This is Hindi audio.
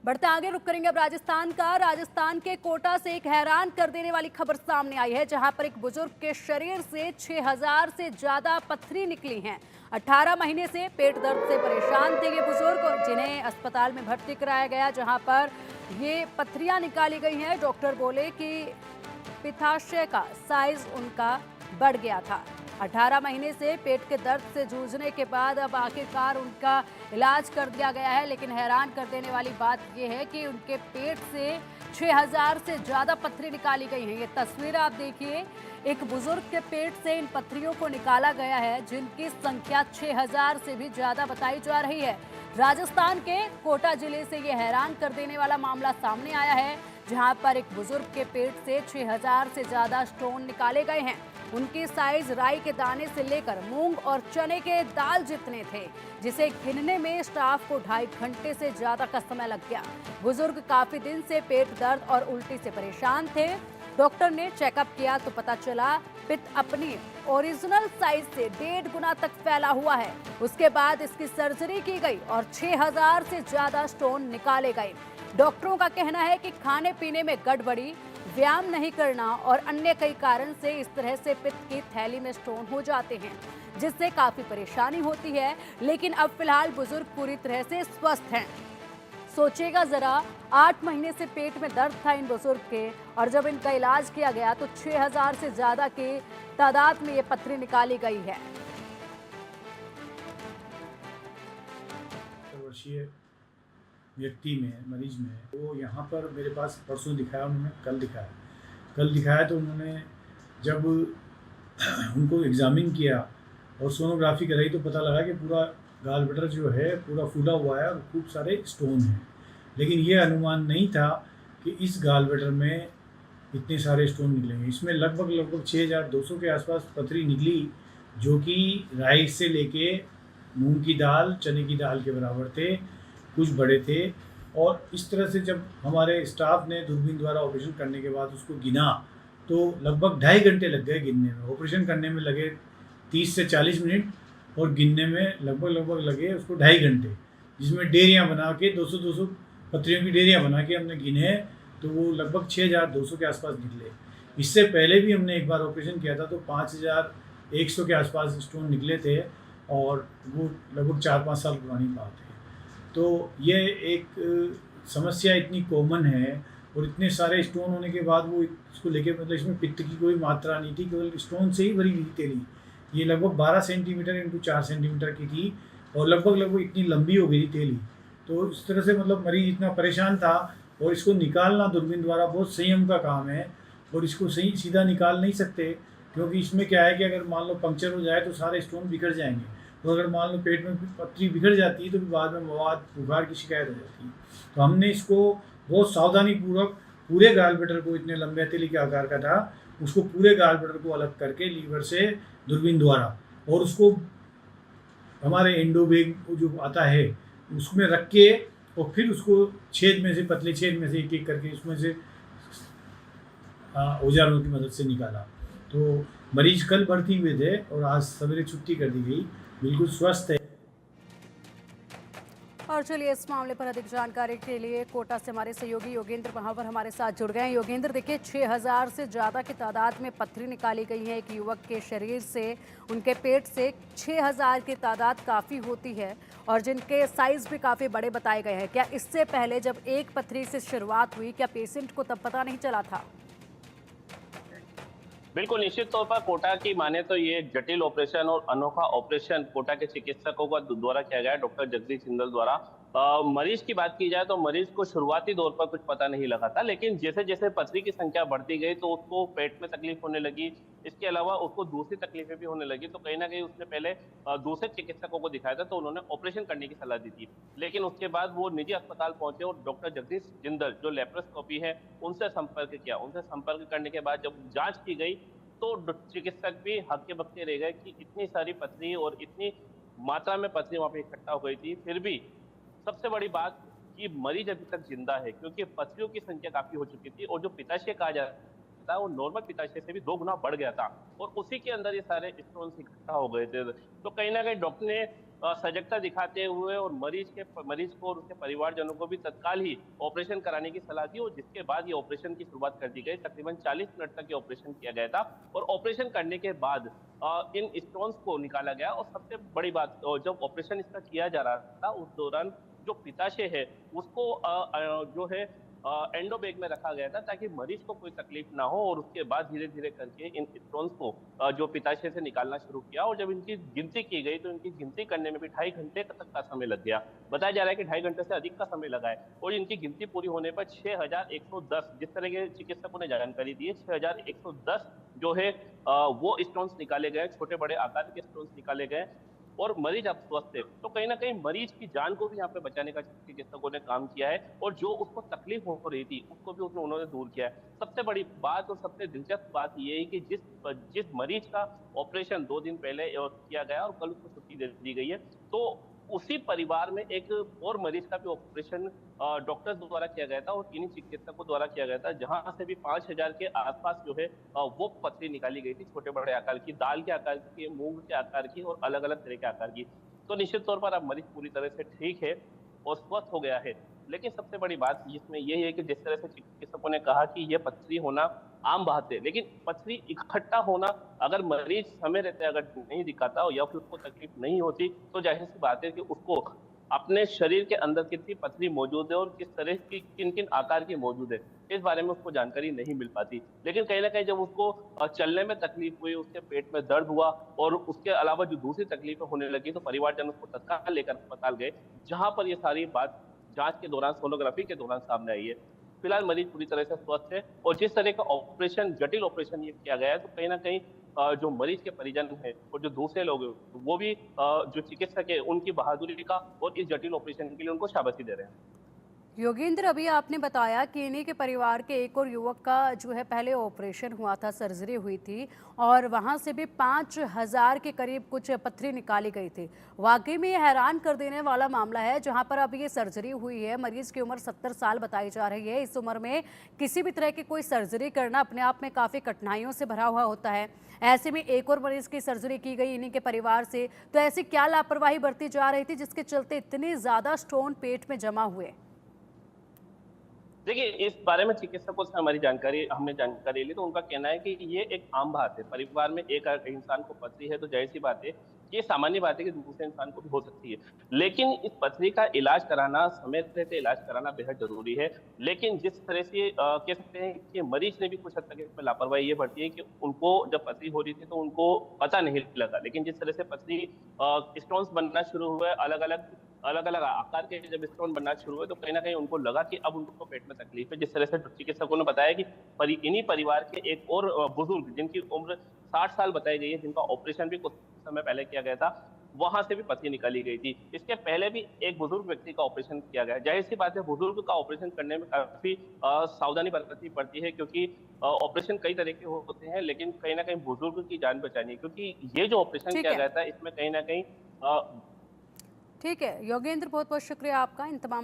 बढ़ते आगे रुक करेंगे अब राजस्थान का। राजस्थान के कोटा से एक हैरान कर देने वाली खबर सामने आई है, जहां पर एक बुजुर्ग के शरीर से 6000 से ज्यादा पत्थरी निकली हैं। 18 महीने से पेट दर्द से परेशान थे ये बुजुर्ग, जिन्हें अस्पताल में भर्ती कराया गया, जहां पर ये पत्थरियां निकाली गई हैं। डॉक्टर बोले कि पित्ताशय का साइज उनका बढ़ गया था। 18 महीने से पेट के दर्द से जूझने के बाद अब आखिरकार उनका इलाज कर दिया गया है। लेकिन हैरान कर देने वाली बात यह है कि उनके पेट से 6000 से ज़्यादा पत्थरी निकाली गई हैं। ये तस्वीर आप देखिए, एक बुजुर्ग के पेट से इन पत्थरियों को निकाला गया है, जिनकी संख्या 6000 से भी ज़्यादा बताई जा रही है। राजस्थान के कोटा जिले से ये हैरान कर देने वाला मामला सामने आया है, जहां पर एक बुजुर्ग के पेट से 6000 से ज़्यादा स्टोन निकाले गए हैं। उनकी साइज राई के दाने से लेकर मूंग और चने के दाल जितने थे, जिसे गिनने में स्टाफ को 2.5 घंटे से ज्यादा का समय लग गया। बुजुर्ग काफी दिन से पेट दर्द और उल्टी से परेशान थे। डॉक्टर ने चेकअप किया तो पता चला पित्त अपनी ओरिजिनल साइज से 1.5 गुना तक फैला हुआ है। उसके बाद इसकी सर्जरी की गई और 6000 से ज्यादा स्टोन निकाले गए। डॉक्टरों का कहना है कि खाने पीने में गड़बड़ी, व्यायाम नहीं करना और अन्य कई कारण से इस तरह से पित्त की थैली में स्टोन हो जाते हैं, जिससे काफी परेशानी होती है। लेकिन अब फिलहाल बुजुर्ग पूरी तरह से स्वस्थ हैं। सोचेगा जरा, 8 महीने से पेट में दर्द था इन बुजुर्ग के, और जब इनका इलाज किया गया तो 6000 से ज्यादा की तादाद में ये पत्थरी निकाली गई है। वर्षीय व्यक्ति में, मरीज में, वो यहाँ पर मेरे पास परसों दिखाया, उन्होंने कल दिखाया तो उन्होंने जब उनको एग्जामिन किया और सोनोग्राफी कराई तो पता लगा कि पूरा गाल ब्लैडर जो है पूरा फूला हुआ है और खूब सारे स्टोन हैं। लेकिन ये अनुमान नहीं था कि इस गाल ब्लैडर में इतने सारे स्टोन निकलेंगे। इसमें लगभग 6200 के आसपास पथरी निकली, जो कि राई से लेके मूंग की दाल, चने की दाल के बराबर थे, कुछ बड़े थे। और इस तरह से जब हमारे स्टाफ ने दूरबीन द्वारा ऑपरेशन करने के बाद उसको गिना तो लगभग 2.5 घंटे लग गए गिनने में। ऑपरेशन करने में लगे 30 से 40 मिनट और गिनने में लगभग लगे उसको 2.5 घंटे, जिसमें डेरियाँ बना के 200 पत्रियों की डेरियाँ बना के हमने गिने तो वो लगभग 6200 के आसपास निकले। इससे पहले भी हमने एक बार ऑपरेशन किया था तो 5100 के आसपास स्टोन निकले थे, और वो लगभग 4-5 साल पुरानी बात है। तो ये एक समस्या इतनी कॉमन है और इतने सारे स्टोन होने के बाद वो इसको लेके, मतलब इसमें पित्त की कोई मात्रा नहीं थी, केवल स्टोन से ही भरी हुई थैली। ये लगभग 12 सेंटीमीटर इंटू 4 सेंटीमीटर की थी और लगभग इतनी लंबी हो गई थी थैली। तो इस तरह से मतलब मरीज इतना परेशान था, और इसको निकालना दूरबीन द्वारा बहुत संयम का काम है, और इसको सीधा निकाल नहीं सकते, क्योंकि इसमें क्या है कि अगर मान लो पंक्चर हो जाए तो सारे स्टोन बिखर जाएंगे। तो अगर मान लो पेट में पत्थरी बिखर जाती है तो बाद में मवाद बुखार की शिकायत हो जाती है। तो हमने इसको बहुत सावधानी पूर्वक पूरे गाल ब्लैडर को, इतने लंबे हथेली के आकार का था, उसको पूरे गाल ब्लैडर को अलग करके लीवर से दूरबीन द्वारा, और उसको हमारे एंडोबैग जो आता है उसमें रख के, और फिर उसको छेद में से, पतले छेद में से एक एक करके उसमें से औजारों की मदद से निकाला। तो मरीज कल भर्ती हुए थे और आज सवेरे छुट्टी कर दी गई, बिल्कुल स्वस्थ है। और चलिए, इस मामले पर अधिक जानकारी के लिए कोटा से हमारे सहयोगी योगेंद्र महावर हमारे साथ जुड़ गए हैं। योगेंद्र, देखिए 6000 से ज़्यादा की तादाद में पत्थरी निकाली गई है एक युवक के शरीर से। उनके पेट से 6000 की तादाद काफ़ी होती है, और जिनके साइज़ भी काफ़ी बड़े बताए गए हैं। क्या इससे पहले जब एक पत्थरी से शुरुआत हुई, क्या पेशेंट को तब पता नहीं चला था? बिल्कुल, निश्चित तौर पर कोटा की माने तो ये एक जटिल ऑपरेशन और अनोखा ऑपरेशन कोटा के चिकित्सकों का द्वारा किया गया है, डॉक्टर जगदीश जिंदल द्वारा। मरीज की बात की जाए तो मरीज को शुरुआती दौर पर कुछ पता नहीं लगा था, लेकिन जैसे जैसे पथरी की संख्या बढ़ती गई तो उसको पेट में तकलीफ होने लगी। इसके अलावा उसको दूसरी तकलीफें भी होने लगी, तो कहीं ना कहीं उसने पहले दूसरे चिकित्सकों को दिखाया था, तो उन्होंने ऑपरेशन करने की सलाह दी थी। लेकिन उसके बाद वो निजी अस्पताल पहुंचे और डॉक्टर जगदीश जिंदल जो लेप्रोस्कोपी है उनसे संपर्क किया। उनसे संपर्क करने के बाद जब जांच की गई तो चिकित्सक भी हक्के बक्के रह गए कि इतनी सारी पथरी और इतनी मात्रा में पथरी वहां पे इकट्ठा हो गई थी। फिर भी सबसे बड़ी बात कि मरीज अभी तक जिंदा है, क्योंकि पथरियों की संख्या काफी हो चुकी थी और जो पित्ताशय कहा जाता है वो नॉर्मल पित्ताशय से भी 2 गुना बढ़ गया था, और उसी के अंदर ये सारे स्टोन्स इकट्ठा हो गए थे। तो कहीं ना कहीं डॉक्टर ने सजगता दिखाते हुए और मरीज को और उसके परिवारजनों को भी तत्काल ही ऑपरेशन कराने की सलाह दी और जिसके बाद ये ऑपरेशन की शुरुआत कर दी गई। तकरीबन 40 मिनट तक ये ऑपरेशन किया गया था और ऑपरेशन करने के बाद इन स्टोन्स को निकाला गया और सबसे बड़ी बात, जब ऑपरेशन इसका किया जा रहा था उस दौरान जो पिताशय है उसको जो है एंडो बैग में रखा गया था ताकि मरीज को कोई तकलीफ ना हो और उसके बाद धीरे धीरे करके इन स्टोन्स को जो पिताशय से निकालना शुरू किया और जब इनकी गिनती की गई तो इनकी गिनती करने में भी 2.5 घंटे तक का समय लग गया। बताया जा रहा है कि 2.5 घंटे से अधिक का समय लगा है और इनकी गिनती पूरी होने पर 6110, जिस तरह के चिकित्सकों ने जानकारी दी है, 6110 जो है वो स्टोन्स निकाले गए, छोटे बड़े आकार के स्टोन्स निकाले गए और मरीज अब स्वस्थ है। तो कहीं ना कहीं मरीज की जान को भी यहाँ पे बचाने का चिकित्सकों ने काम किया है और जो उसको तकलीफ हो रही थी उसको भी उन्होंने दूर किया है। सबसे बड़ी बात और सबसे दिलचस्प बात ये है कि जिस मरीज का ऑपरेशन 2 दिन पहले किया गया और कल उसको छुट्टी दे दी गई है, तो उसी परिवार में एक और मरीज का भी ऑपरेशन डॉक्टर्स द्वारा किया गया था और इन्हीं चिकित्सकों द्वारा किया गया था, जहां से भी 5000 के आसपास जो है वो पथरी निकाली गई थी, छोटे बड़े आकार की, दाल के आकार की, मूंग के आकार की और अलग अलग तरह के आकार की। तो निश्चित तौर पर अब मरीज पूरी तरह से ठीक है और स्वस्थ हो गया है। लेकिन सबसे बड़ी बात इसमें यही है कि जिस तरह से चिकित्सकों ने कहा कि ये पथरी होना आम बात है, लेकिन पथरी इकट्ठा होना, अगर मरीज समय रहते अगर नहीं दिखाता या फिर उसको तकलीफ नहीं होती तो जाहिर सी बात है कि उसको अपने शरीर के अंदर कितनी पथरी मौजूद है और किस तरह की किन किन आकार की मौजूद है इस बारे में उसको जानकारी नहीं मिल पाती। लेकिन कहीं ना कहीं जब उसको चलने में तकलीफ हुई, उसके पेट में दर्द हुआ और उसके अलावा जो दूसरी तकलीफें होने लगी तो परिवारजन उसको तत्काल लेकर अस्पताल गए, जहां पर ये सारी बात जांच के दौरान, सोनोग्राफी के दौरान सामने आई है। फिलहाल मरीज पूरी तरह से स्वस्थ है और जिस तरह का ऑपरेशन, जटिल ऑपरेशन ये किया गया है, तो कहीं ना कहीं जो मरीज के परिजन हैं और जो दूसरे लोग हैं वो भी जो चिकित्सक है उनकी बहादुरी का और इस जटिल ऑपरेशन के लिए उनको शाबाशी दे रहे हैं। योगेंद्र, अभी आपने बताया कि इन्हीं के परिवार के एक और युवक का जो है पहले ऑपरेशन हुआ था, सर्जरी हुई थी और वहां से भी 5000 के करीब कुछ पथरी निकाली गई थी। वाकई में ये हैरान कर देने वाला मामला है, जहां पर अभी ये सर्जरी हुई है। मरीज की उम्र 70 साल बताई जा रही है। इस उम्र में किसी भी तरह की कोई सर्जरी करना अपने आप में काफ़ी कठिनाइयों से भरा हुआ होता है। ऐसे में एक और मरीज की सर्जरी की गई इन्हीं के परिवार से, तो ऐसी क्या लापरवाही बरती जा रही थी जिसके चलते इतने ज़्यादा स्टोन पेट में जमा हुए? देखिए, इस बारे में चिकित्सकों से हमने जानकारी ली तो उनका कहना है कि ये एक आम बात है। परिवार में एक इंसान को पथरी है तो ज़ाहिर-सी बात है, ये सामान्य बात है कि दूसरे इंसान को भी हो सकती है। लेकिन इस पथरी का इलाज कराना, समय रहते इलाज कराना बेहद ज़रूरी है। लेकिन जिस तरह से कह सकते हैं कि मरीज़ ने भी कुछ हद तक इसमें लापरवाही ये बरती है कि उनको जब पथरी हो रही थी तो उनको पता नहीं लगा। लेकिन जिस तरह से पथरी स्टोन्स बनना शुरू हुए, अलग-अलग आकार के जब स्टोन बनना शुरू हुए तो कहीं न कहीं उनको लगा कि अब उनको पेट में तकलीफ है। जिस तरह से चिकित्सकों ने बताया कि इन्हीं परिवार के एक और बुजुर्ग जिनकी उम्र 60 साल बताई गई है, जिनका ऑपरेशन भी कुछ समय पहले किया गया था, वहाँ से भी पथरी निकाली गई थी। इसके पहले भी एक बुजुर्ग व्यक्ति का ऑपरेशन किया गया। ज़ाहिर-सी बात है, बुजुर्ग का ऑपरेशन करने में काफ़ी सावधानी बरतनी पड़ती है क्योंकि ऑपरेशन कई तरह के होते हैं, लेकिन कहीं न कहीं बुजुर्ग की जान बचानी है क्योंकि ये जो ऑपरेशन ठीक किया है, गया था इसमें कहीं न कहीं ठीक है योगेंद्र, बहुत बहुत शुक्रिया आपका इन तमाम